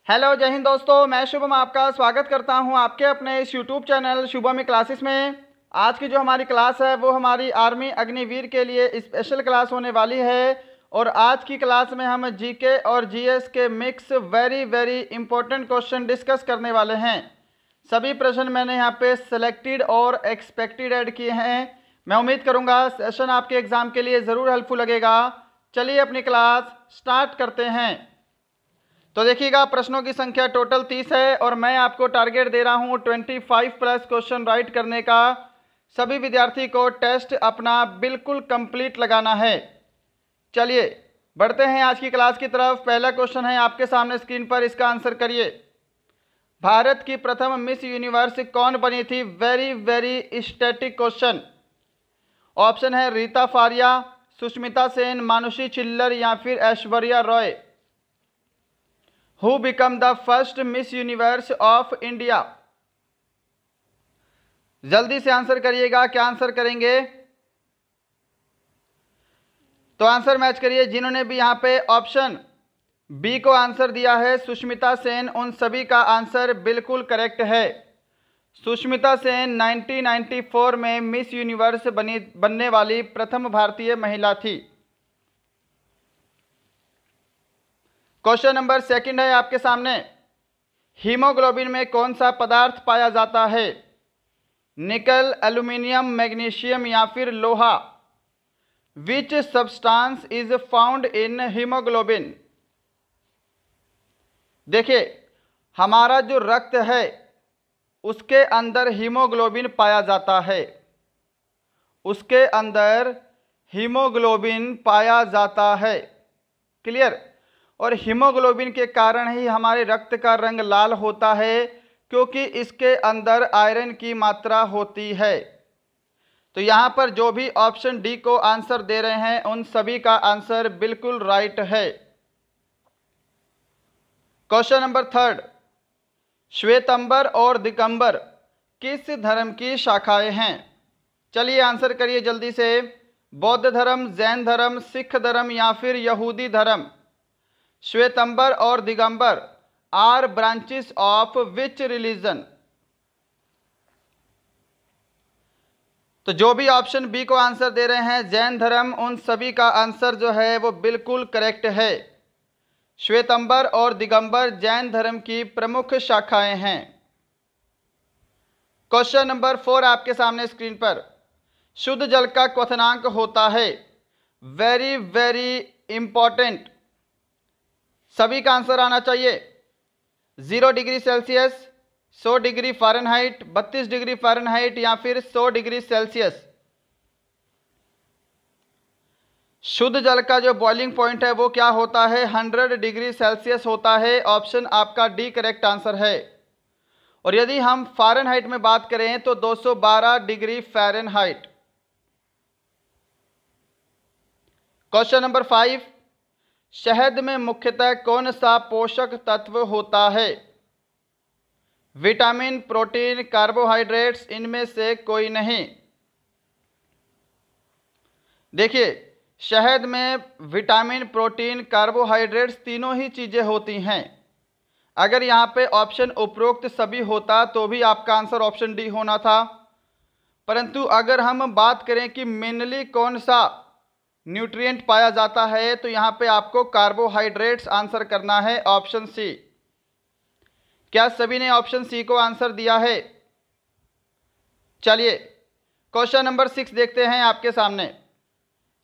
Hello जय हिंद दोस्तों, मैं शुभम आपका स्वागत करता हूं आपके अपने इस यूट्यूब चैनल शुभम क्लासेस में। आज की जो हमारी क्लास है वो हमारी आर्मी अग्निवीर के लिए स्पेशल क्लास होने वाली है। और आज की क्लास में हम जीके और जीएस के mix very important question discuss करने वाले हैं। सभी प्रश्न मैंने यहाँ पे सेलेक्टेड और एक्सपेक्टेड ऐड किए हैं। मैं उम्मीद करूँगा सेशन आपके एग्ज़ाम के लिए ज़रूर हेल्पफुल लगेगा। चलिए अपनी क्लास स्टार्ट करते हैं। तो देखिएगा, प्रश्नों की संख्या टोटल 30 है और मैं आपको टारगेट दे रहा हूं 25 प्लस क्वेश्चन राइट करने का। सभी विद्यार्थी को टेस्ट अपना बिल्कुल कंप्लीट लगाना है। चलिए बढ़ते हैं आज की क्लास की तरफ। पहला क्वेश्चन है आपके सामने स्क्रीन पर, इसका आंसर करिए। भारत की प्रथम मिस यूनिवर्स कौन बनी थी? Very static question. ऑप्शन है रीता फारिया, सुष्मिता सेन, मानुषी छिल्लर या फिर Aishwarya Roy. Who become the first Miss Universe of India? जल्दी से आंसर करिएगा। क्या आंसर करेंगे? तो आंसर मैच करिए। जिन्होंने भी यहाँ पे ऑप्शन बी को आंसर दिया है सुष्मिता सेन, उन सभी का आंसर बिल्कुल करेक्ट है। सुष्मिता सेन 1994 में मिस यूनिवर्स बनने वाली प्रथम भारतीय महिला थी। क्वेश्चन नंबर सेकंड है आपके सामने। हीमोग्लोबिन में कौन सा पदार्थ पाया जाता है? निकल, एल्यूमिनियम, मैग्नीशियम या फिर लोहा। Which substance is found in haemoglobin? देखिए, हमारा जो रक्त है उसके अंदर हीमोग्लोबिन पाया जाता है। उसके अंदर हीमोग्लोबिन पाया जाता है। क्लियर? और हीमोग्लोबिन के कारण ही हमारे रक्त का रंग लाल होता है, क्योंकि इसके अंदर आयरन की मात्रा होती है। तो यहाँ पर जो भी ऑप्शन डी को आंसर दे रहे हैं उन सभी का आंसर बिल्कुल राइट है। Question number third. श्वेतंबर और दिगंबर किस धर्म की शाखाएं हैं? चलिए आंसर करिए जल्दी से। बौद्ध धर्म, जैन धर्म, सिख धर्म या फिर यहूदी धर्म। श्वेतंबर और Digambar are branches of which religion? तो जो भी ऑप्शन बी को आंसर दे रहे हैं जैन धर्म, उन सभी का आंसर जो है वो बिल्कुल करेक्ट है। श्वेतंबर और दिगंबर जैन धर्म की प्रमुख शाखाएं हैं। क्वेश्चन नंबर 4 आपके सामने स्क्रीन पर। शुद्ध जल का क्वथनांक होता है? वेरी इंपॉर्टेंट, सभी का आंसर आना चाहिए। 0 degree Celsius, 100 degree Fahrenheit, 32 degree Fahrenheit या फिर 100 डिग्री सेल्सियस। शुद्ध जल का जो बॉइलिंग पॉइंट है वो क्या होता है? 100 डिग्री सेल्सियस होता है। ऑप्शन आपका डी करेक्ट आंसर है। और यदि हम फ़ारेनहाइट में बात करें तो 212 डिग्री फ़ारेनहाइट। Question number 5। शहद में मुख्यतः कौन सा पोषक तत्व होता है? विटामिन, प्रोटीन, कार्बोहाइड्रेट्स, इनमें से कोई नहीं। देखिए, शहद में विटामिन, प्रोटीन, कार्बोहाइड्रेट्स तीनों ही चीज़ें होती हैं। अगर यहाँ पे ऑप्शन उपरोक्त सभी होता तो भी आपका आंसर ऑप्शन डी होना था। परंतु अगर हम बात करें कि मेनली कौन सा न्यूट्रिएंट पाया जाता है तो यहाँ पे आपको कार्बोहाइड्रेट्स आंसर करना है, ऑप्शन सी। क्या सभी ने ऑप्शन सी को आंसर दिया है? चलिए क्वेश्चन नंबर 6 देखते हैं आपके सामने।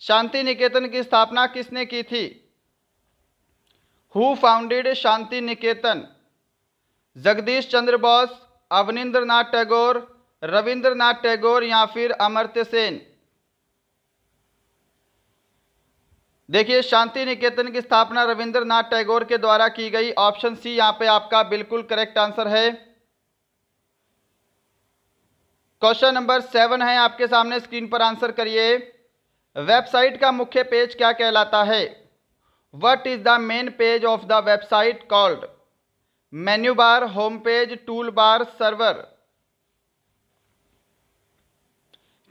शांति निकेतन की स्थापना किसने की थी? Who founded Shanti Niketan? जगदीश चंद्र बोस, अवनींद्रनाथ टैगोर, रविंद्रनाथ टैगोर या फिर अमर्त्य सेन? देखिए, शांति निकेतन की स्थापना रविंद्रनाथ टैगोर के द्वारा की गई। ऑप्शन सी यहाँ पे आपका बिल्कुल करेक्ट आंसर है। क्वेश्चन नंबर 7 है आपके सामने स्क्रीन पर, आंसर करिए। वेबसाइट का मुख्य पेज क्या कहलाता है? What is the main page of the website called? Menu bar, home page, tool bar, server.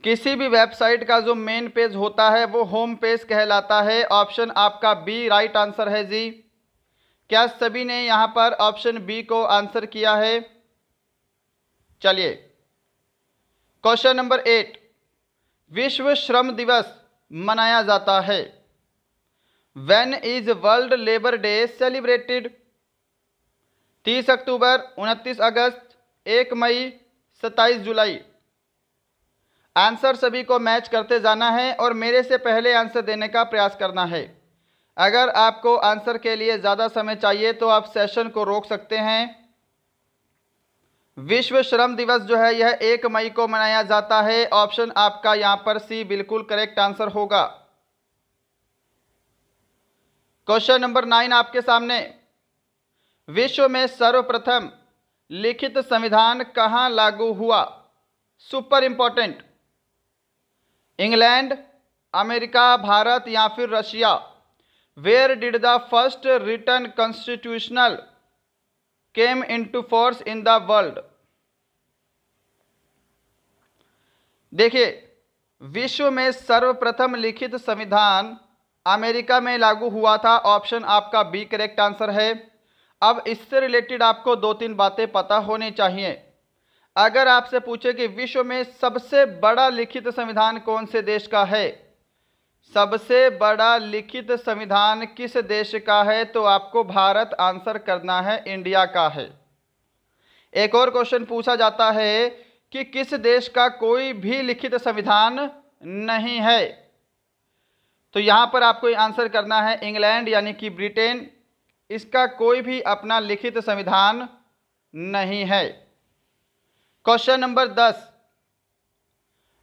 किसी भी वेबसाइट का जो मेन पेज होता है वो होम पेज कहलाता है। ऑप्शन आपका बी राइट आंसर है जी। क्या सभी ने यहाँ पर ऑप्शन बी को आंसर किया है? चलिए, क्वेश्चन नंबर 8, विश्व श्रम दिवस मनाया जाता है। When is world labour day celebrated? 30 अक्टूबर, 29 अगस्त, 1 मई, 27 जुलाई। आंसर सभी को मैच करते जाना है और मेरे से पहले आंसर देने का प्रयास करना है। अगर आपको आंसर के लिए ज़्यादा समय चाहिए तो आप सेशन को रोक सकते हैं। विश्व श्रम दिवस जो है यह 1 मई को मनाया जाता है। ऑप्शन आपका यहां पर सी बिल्कुल करेक्ट आंसर होगा। क्वेश्चन नंबर 9 आपके सामने, विश्व में सर्वप्रथम लिखित संविधान कहां लागू हुआ? Super important. England, America, Bharat या फिर Russia? Where did the first written constitutional came into force in the world? देखिए, विश्व में सर्वप्रथम लिखित संविधान अमेरिका में लागू हुआ था। ऑप्शन आपका बी करेक्ट आंसर है। अब इससे रिलेटेड आपको 2-3 बातें पता होनी चाहिए। अगर आपसे पूछे कि विश्व में सबसे बड़ा लिखित संविधान कौन से देश का है, सबसे बड़ा लिखित संविधान किस देश का है, तो आपको भारत आंसर करना है, इंडिया का है। एक और क्वेश्चन पूछा जाता है कि किस देश का कोई भी लिखित संविधान नहीं है, तो यहां पर आपको आंसर करना है इंग्लैंड यानी कि ब्रिटेन। इसका कोई भी अपना लिखित संविधान नहीं है। क्वेश्चन नंबर 10,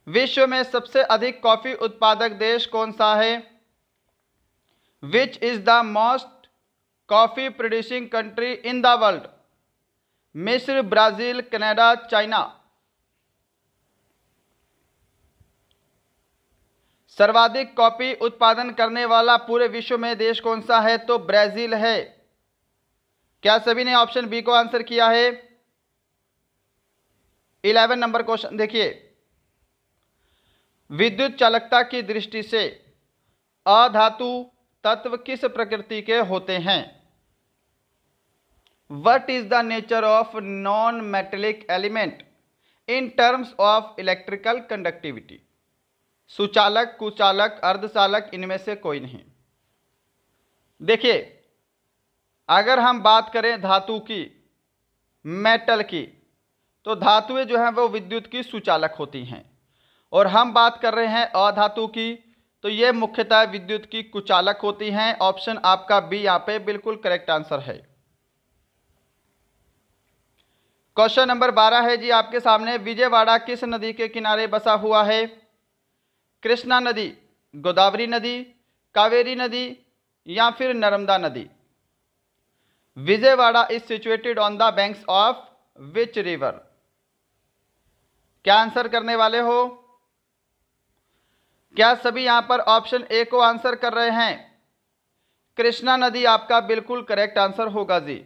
विश्व में सबसे अधिक कॉफी उत्पादक देश कौन सा है? Which is the most coffee producing country in the world? मिस्र, ब्राजील, कनाडा, चाइना? सर्वाधिक कॉफी उत्पादन करने वाला पूरे विश्व में देश कौन सा है? तो ब्राजील है। क्या सभी ने ऑप्शन बी को आंसर किया है? 11 नंबर क्वेश्चन देखिए, विद्युत चालकता की दृष्टि से अधातु तत्व किस प्रकृति के होते हैं? What is the nature of non metallic element in terms of electrical conductivity? सुचालक, कुचालक, अर्धचालक, इनमें से कोई नहीं। देखिए, अगर हम बात करें धातु की, मेटल की, तो धातुएं जो हैं वो विद्युत की सुचालक होती हैं, और हम बात कर रहे हैं अधातु की, तो ये मुख्यतः विद्युत की कुचालक होती हैं। ऑप्शन आपका बी यहाँ पे बिल्कुल करेक्ट आंसर है। क्वेश्चन नंबर 12 है जी आपके सामने, विजयवाड़ा किस नदी के किनारे बसा हुआ है? कृष्णा नदी, गोदावरी नदी, कावेरी नदी या फिर नर्मदा नदी? Vijayawada is situated on the banks of which river? क्या आंसर करने वाले हो? क्या सभी यहां पर ऑप्शन ए को आंसर कर रहे हैं? कृष्णा नदी आपका बिल्कुल करेक्ट आंसर होगा जी।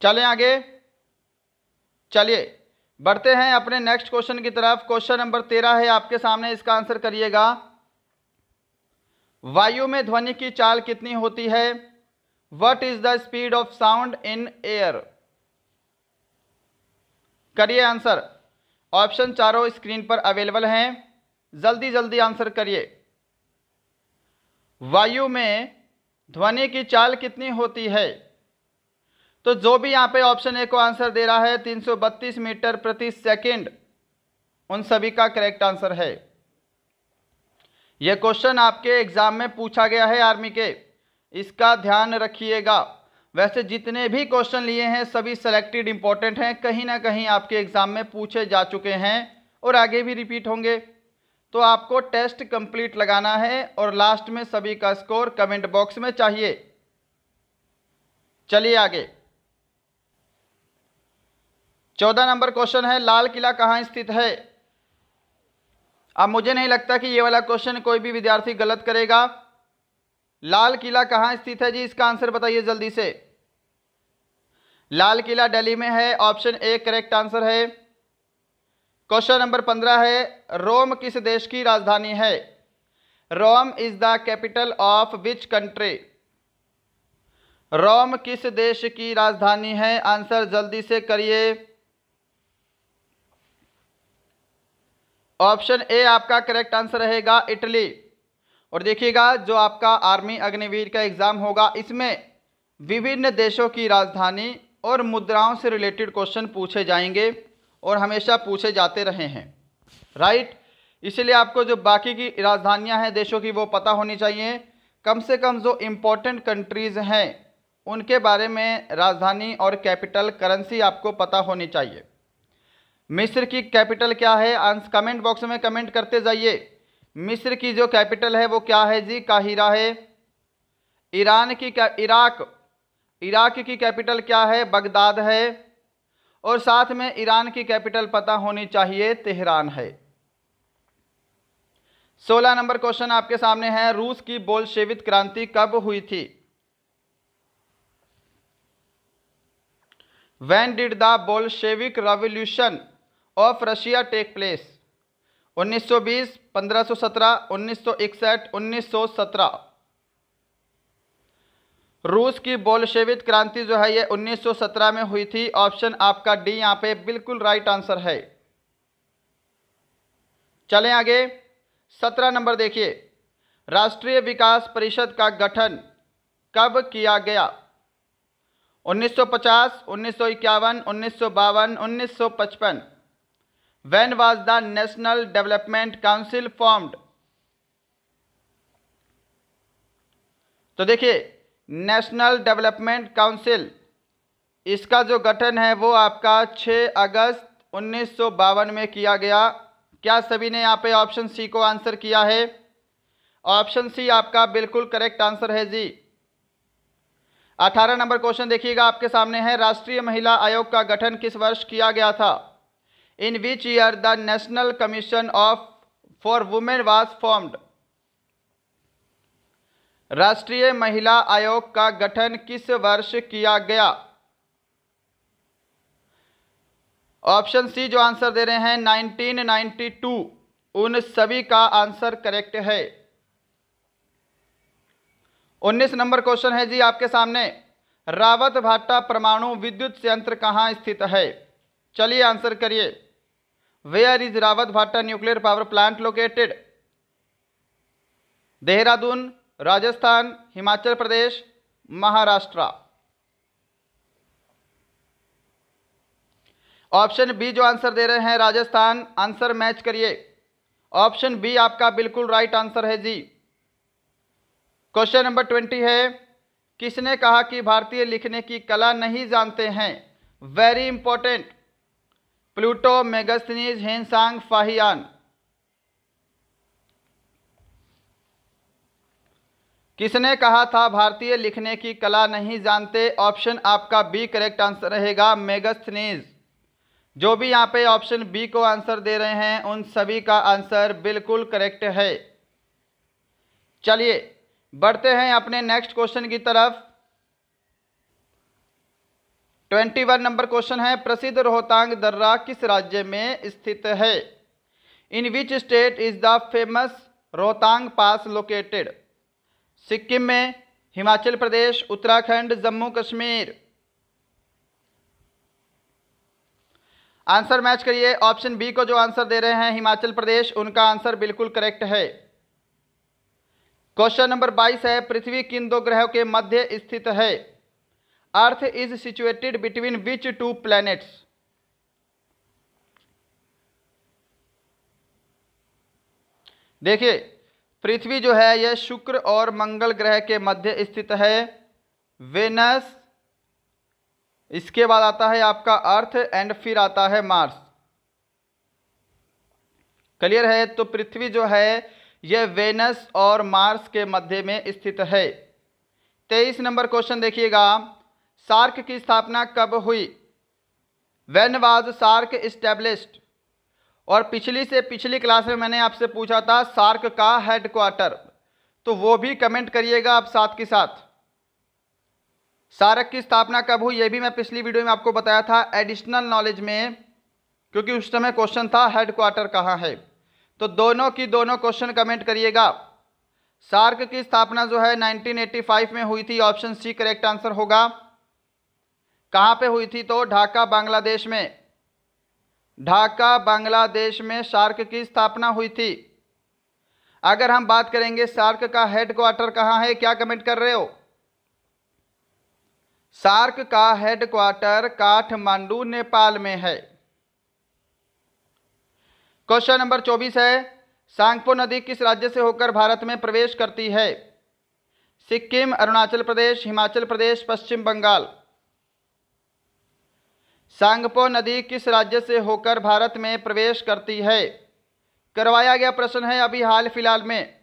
चलें आगे, चलिए बढ़ते हैं अपने नेक्स्ट क्वेश्चन की तरफ। क्वेश्चन नंबर 13 है आपके सामने, इसका आंसर करिएगा। वायु में ध्वनि की चाल कितनी होती है? What is the speed of sound in air? करिए आंसर। ऑप्शन चारों स्क्रीन पर अवेलेबल हैं, जल्दी जल्दी आंसर करिए। वायु में ध्वनि की चाल कितनी होती है? तो जो भी यहाँ पे ऑप्शन ए को आंसर दे रहा है 332 मीटर प्रति सेकंड, उन सभी का करेक्ट आंसर है। यह क्वेश्चन आपके एग्जाम में पूछा गया है आर्मी के, इसका ध्यान रखिएगा। वैसे जितने भी क्वेश्चन लिए हैं सभी सेलेक्टेड इंपॉर्टेंट हैं, कहीं ना कहीं आपके एग्जाम में पूछे जा चुके हैं और आगे भी रिपीट होंगे। तो आपको टेस्ट कंप्लीट लगाना है और लास्ट में सभी का स्कोर कमेंट बॉक्स में चाहिए। चलिए आगे, 14 नंबर क्वेश्चन है, लाल किला कहाँ स्थित है? अब मुझे नहीं लगता कि ये वाला क्वेश्चन कोई भी विद्यार्थी गलत करेगा। लाल किला कहाँ स्थित है जी, इसका आंसर बताइए जल्दी से। लाल किला दिल्ली में है, ऑप्शन ए करेक्ट आंसर है। क्वेश्चन नंबर 15 है, रोम किस देश की राजधानी है? Rome is the capital of which country? Rome किस देश की राजधानी है? आंसर जल्दी से करिए। ऑप्शन ए आपका करेक्ट आंसर रहेगा, इटली। और देखिएगा, जो आपका आर्मी अग्निवीर का एग्जाम होगा, इसमें विभिन्न देशों की राजधानी और मुद्राओं से रिलेटेड क्वेश्चन पूछे जाएंगे और हमेशा पूछे जाते रहे हैं, राइट। इसलिए आपको जो बाकी की राजधानियां हैं देशों की वो पता होनी चाहिए। कम से कम जो इम्पोर्टेंट कंट्रीज़ हैं उनके बारे में राजधानी और कैपिटल करेंसी आपको पता होनी चाहिए। मिस्र की कैपिटल क्या है? कमेंट बॉक्स में कमेंट करते जाइए। मिस्र की जो कैपिटल है वो क्या है जी? काहिरा है। इराक की कैपिटल क्या है? बगदाद है। और साथ में ईरान की कैपिटल पता होनी चाहिए, तेहरान है। 16 नंबर क्वेश्चन आपके सामने है, रूस की बोल्शेविक क्रांति कब हुई थी? When did the Bolshevik Revolution of Russia take place? 1920, 1517, 1961, 1917। रूस की बोल्शेविक क्रांति जो है ये 1917 में हुई थी। ऑप्शन आपका डी यहाँ पे बिल्कुल राइट आंसर है। चलें आगे। 17 नंबर देखिए, राष्ट्रीय विकास परिषद का गठन कब किया गया? 1950, 1951, 1952, 1955। When was the National Development Council formed? तो देखिए, नेशनल डेवलपमेंट काउंसिल, इसका जो गठन है वो आपका 6 अगस्त 1952 में किया गया। क्या सभी ने यहाँ पे ऑप्शन सी को आंसर किया है? ऑप्शन सी आपका बिल्कुल करेक्ट आंसर है जी। 18 नंबर क्वेश्चन देखिएगा आपके सामने है, राष्ट्रीय महिला आयोग का गठन किस वर्ष किया गया था? In which year the national commission for women was formed? Rashtriya Mahila आयोग का गठन किस वर्ष किया गया? ऑप्शन सी जो आंसर दे रहे हैं 1992, उन सभी का आंसर करेक्ट है। 19 नंबर क्वेश्चन है जी आपके सामने, रावत भाटा परमाणु विद्युत संयंत्र कहाँ स्थित है? चलिए आंसर करिए। Where is Rawat Bhata nuclear power plant located? Dehradun, Rajasthan, Himachal Pradesh, Maharashtra. Option B जो आंसर दे रहे हैं राजस्थान, आंसर मैच करिए। ऑप्शन बी आपका बिल्कुल राइट आंसर है जी। क्वेश्चन नंबर 20 है, किसने कहा कि भारतीय लिखने की कला नहीं जानते हैं? Very important. Pluto, Megasthenes, Hiuen Tsang, Fahien. किसने कहा था भारतीय लिखने की कला नहीं जानते? ऑप्शन आपका बी करेक्ट आंसर रहेगा, मेगास्थनीज। जो भी यहाँ पे ऑप्शन बी को आंसर दे रहे हैं उन सभी का आंसर बिल्कुल करेक्ट है। चलिए बढ़ते हैं अपने नेक्स्ट क्वेश्चन की तरफ। 21 नंबर क्वेश्चन है, प्रसिद्ध रोहतांग दर्रा किस राज्य में स्थित है? In which state is the famous Rohtang pass located? Sikkim में, हिमाचल प्रदेश, उत्तराखंड, जम्मू कश्मीर। आंसर मैच करिए। ऑप्शन बी को जो आंसर दे रहे हैं हिमाचल प्रदेश, उनका आंसर बिल्कुल करेक्ट है। क्वेश्चन नंबर 22 है, पृथ्वी किन दो ग्रहों के मध्य स्थित है? Earth is situated between which to planets? देखिए, पृथ्वी जो है यह शुक्र और मंगल ग्रह के मध्य स्थित है। वेनस, इसके बाद आता है आपका अर्थ एंड फिर आता है मार्स। क्लियर है? तो पृथ्वी जो है यह वेनस और मार्स के मध्य में स्थित है। 23 नंबर क्वेश्चन देखिएगा, सार्क की स्थापना कब हुई? When was SAARC established? और पिछली क्लास में मैंने आपसे पूछा था सार्क का हेडक्वार्टर, तो वो भी कमेंट करिएगा आप साथ के साथ। सार्क की स्थापना कब हुई ये भी मैं पिछली वीडियो में आपको बताया था एडिशनल नॉलेज में, क्योंकि उस समय क्वेश्चन था हेडक्वार्टर कहाँ है। तो दोनों क्वेश्चन कमेंट करिएगा। सार्क की स्थापना जो है 1985 में हुई थी, ऑप्शन सी करेक्ट आंसर होगा। कहां पे हुई थी? तो ढाका बांग्लादेश में, ढाका बांग्लादेश में सार्क की स्थापना हुई थी। अगर हम बात करेंगे सार्क का हेडक्वार्टर कहां है, क्या कमेंट कर रहे हो? सार्क का हेडक्वार्टर काठमांडू नेपाल में है। क्वेश्चन नंबर 24 है, सांगपो नदी किस राज्य से होकर भारत में प्रवेश करती है? सिक्किम, अरुणाचल प्रदेश, हिमाचल प्रदेश, पश्चिम बंगाल। सांगपो नदी किस राज्य से होकर भारत में प्रवेश करती है? करवाया गया प्रश्न है अभी हाल फिलहाल में।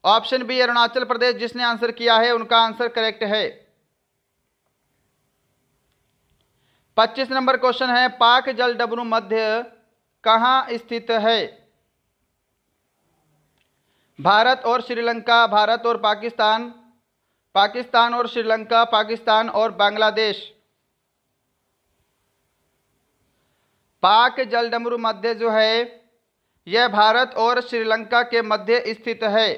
ऑप्शन बी अरुणाचल प्रदेश, जिसने आंसर किया है उनका आंसर करेक्ट है। 25 नंबर क्वेश्चन है, पाक जलडमरू मध्य कहां स्थित है? भारत और श्रीलंका, भारत और पाकिस्तान, पाकिस्तान और श्रीलंका, पाकिस्तान और बांग्लादेश। पाक जलडमरू मध्य जो है यह भारत और श्रीलंका के मध्य स्थित है।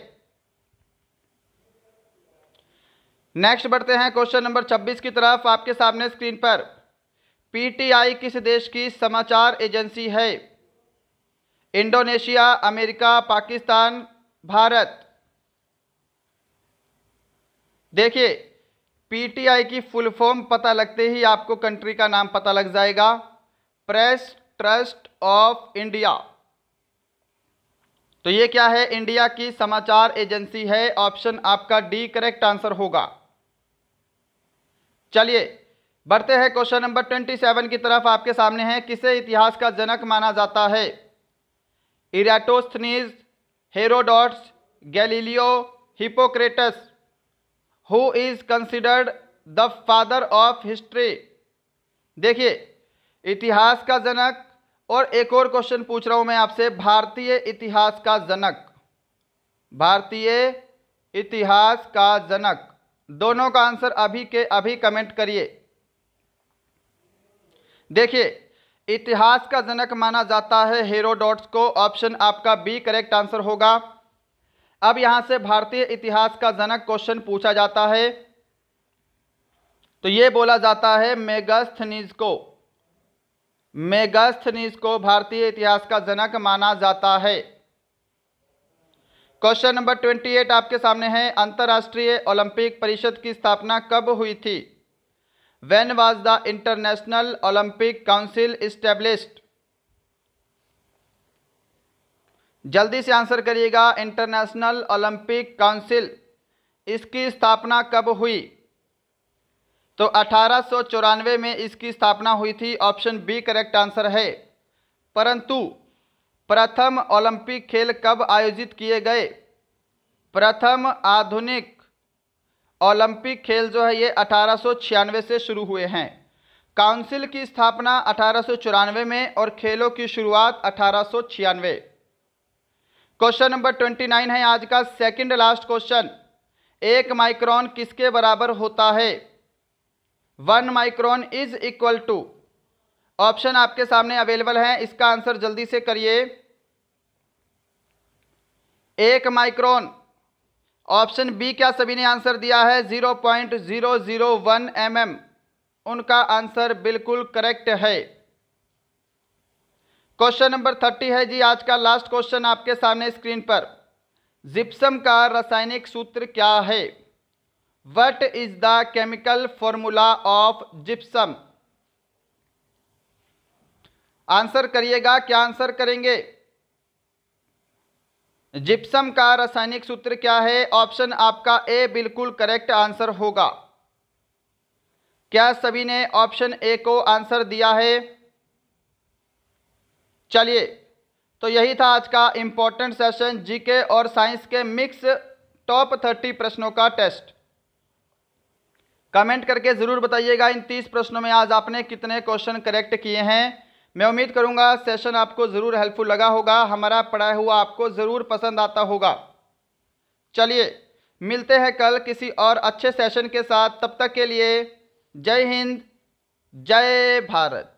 नेक्स्ट बढ़ते हैं क्वेश्चन नंबर 26 की तरफ। आपके सामने स्क्रीन पर पीटीआई किस देश की समाचार एजेंसी है? Indonesia, America, Pakistan, Bharat. देखिए, पीटीआई की फुल फॉर्म पता लगते ही आपको कंट्री का नाम पता लग जाएगा, प्रेस ट्रस्ट ऑफ इंडिया। तो ये क्या है? इंडिया की समाचार एजेंसी है। ऑप्शन आपका डी करेक्ट आंसर होगा। चलिए बढ़ते हैं क्वेश्चन नंबर 27 की तरफ। आपके सामने है, किसे इतिहास का जनक माना जाता है? Eratosthenes, Herodotus, Galileo, Hippocrates. Who is considered the father of history? देखिए, इतिहास का जनक और एक और क्वेश्चन पूछ रहा हूं मैं आपसे, भारतीय इतिहास का जनक, भारतीय इतिहास का जनक। दोनों का आंसर अभी के अभी कमेंट करिए। देखिए, इतिहास का जनक माना जाता है हेरोडोट्स को। ऑप्शन आपका बी करेक्ट आंसर होगा। अब यहां से भारतीय इतिहास का जनक क्वेश्चन पूछा जाता है तो यह बोला जाता है मेगास्थनीज को, मेगास्थनीज को भारतीय इतिहास का जनक माना जाता है। क्वेश्चन नंबर 28 आपके सामने है, अंतर्राष्ट्रीय ओलंपिक परिषद की स्थापना कब हुई थी? When was the International Olympic Council established? जल्दी से आंसर करिएगा। इंटरनेशनल ओलंपिक काउंसिल, इसकी स्थापना कब हुई? तो 1894 में इसकी स्थापना हुई थी। ऑप्शन बी करेक्ट आंसर है। परंतु प्रथम ओलंपिक खेल कब आयोजित किए गए? प्रथम आधुनिक ओलंपिक खेल जो है ये 1896 से शुरू हुए हैं। काउंसिल की स्थापना 1894 में और खेलों की शुरुआत 1896। क्वेश्चन नंबर 29 है आज का सेकंड लास्ट क्वेश्चन। 1 माइक्रोन किसके बराबर होता है? 1 micron is equal to. Option आपके सामने अवेलेबल है, इसका आंसर जल्दी से करिए। 1 माइक्रोन, ऑप्शन बी क्या सभी ने आंसर दिया है? 0.001 mm। उनका आंसर बिल्कुल करेक्ट है। क्वेश्चन नंबर 30 है जी आज का लास्ट क्वेश्चन आपके सामने स्क्रीन पर। जिप्सम का रासायनिक सूत्र क्या है? What is the chemical formula of gypsum? Answer करिएगा। क्या आंसर करेंगे? जिप्सम का रासायनिक सूत्र क्या है? ऑप्शन आपका ए बिल्कुल करेक्ट आंसर होगा। क्या सभी ने ऑप्शन ए को आंसर दिया है? चलिए, तो यही था आज का इंपॉर्टेंट सेशन, जीके और साइंस के मिक्स टॉप 30 प्रश्नों का टेस्ट। कमेंट करके जरूर बताइएगा इन 30 प्रश्नों में आज आपने कितने क्वेश्चन करेक्ट किए हैं। मैं उम्मीद करूंगा सेशन आपको ज़रूर हेल्पफुल लगा होगा, हमारा पढ़ाया हुआ आपको ज़रूर पसंद आता होगा। चलिए मिलते हैं कल किसी और अच्छे सेशन के साथ। तब तक के लिए जय हिंद, जय भारत।